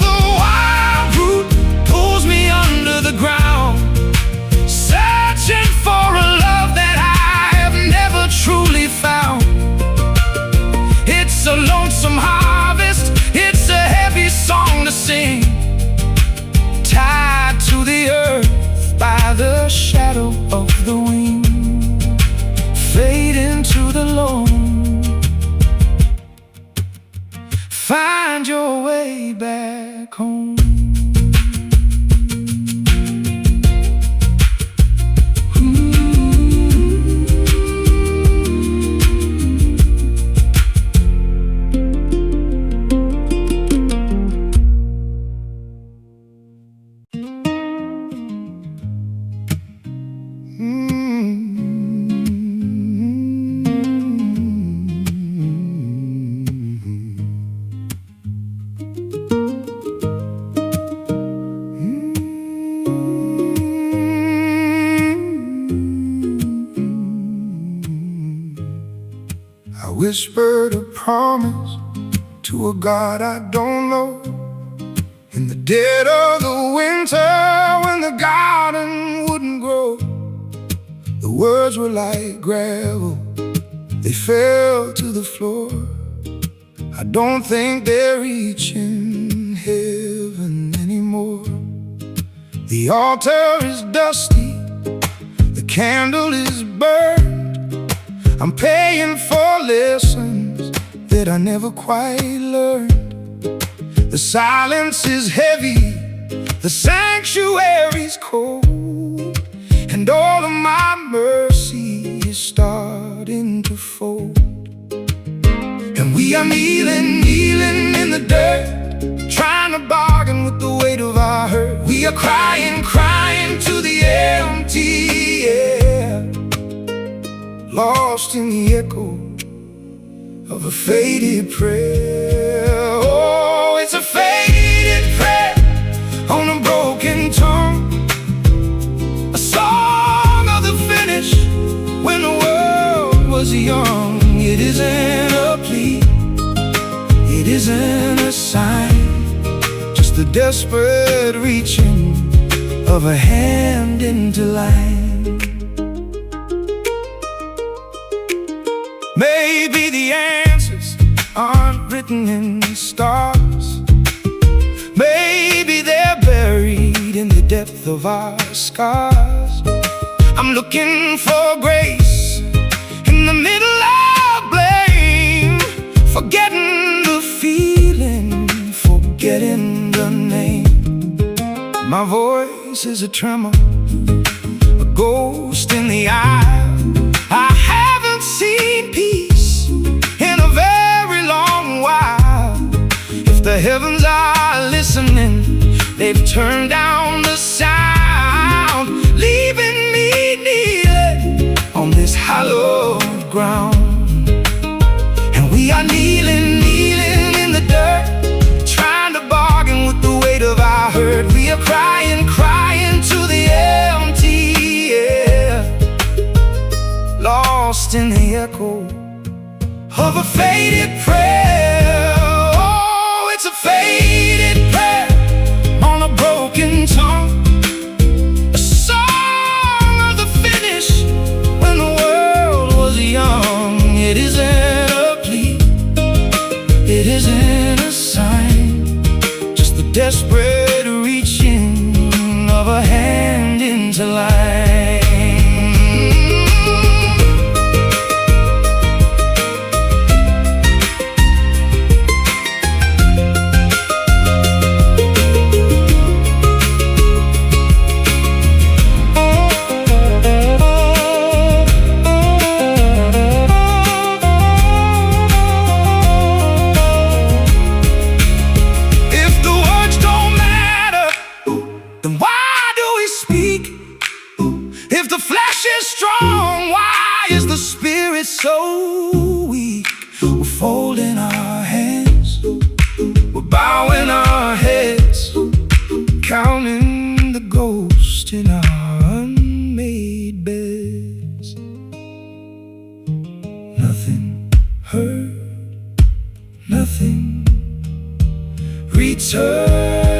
the wild root pulls me under the ground, searching for a love that I have never truly found. It's a lonesome harvest, it's a heavy song to sing, tied to the earth by the shadow of the wind. Fade into the lone, find your way back home. I whispered a promise to a God I don't know, in the dead of the winter when the garden wouldn't grow. The words were like gravel, they fell to the floor. I don't think they're reaching heaven anymore. The altar is dusty, the candle is burned. I'm paying for lessons that I never quite learned. The silence is heavy, the sanctuary's cold, and all of my mercy is starting to fold. And we are kneeling in the dirt, trying to bargain with the weight of our hurt. We are crying to the empty air, lost in the echo of a faded prayer. Oh, it's a faded prayer on a broken tongue, a song of the finish when the world was young. It isn't a plea, it isn't a sign, just the desperate reaching of a hand into line. Maybe the answers aren't written in stars, maybe they're buried in the depth of our scars. I'm looking for grace in the middle of blame, forgetting the feeling, forgetting the name. My voice is a tremor, a ghost in the eye. I haven't seen peace in a very long while. If the heavens are listening, they've turned down the sound, leaving me kneeling on this hallowed ground. And we are kneeling in the dirt, trying to bargain with the weight of our hurt. We are crying to the empty air, lost in the echo of a faded prayer. Oh, it's a faded prayer on a broken tongue, a song of the finish when the world was young. It isn't a plea, it isn't a sign, just the desperate reaching of a hand into line. If the flesh is strong, why is the spirit so weak? We're folding our hands, we're bowing our heads, counting the ghosts in our unmade beds. Nothing heard, nothing returned.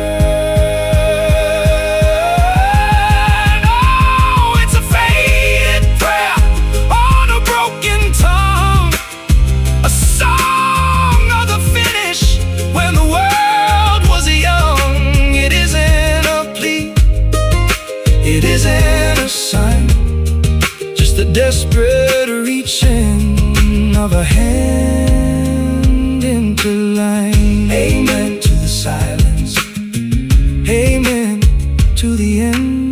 It isn't a sign, just the desperate reaching of a hand into line. Amen to the silence, amen to the end.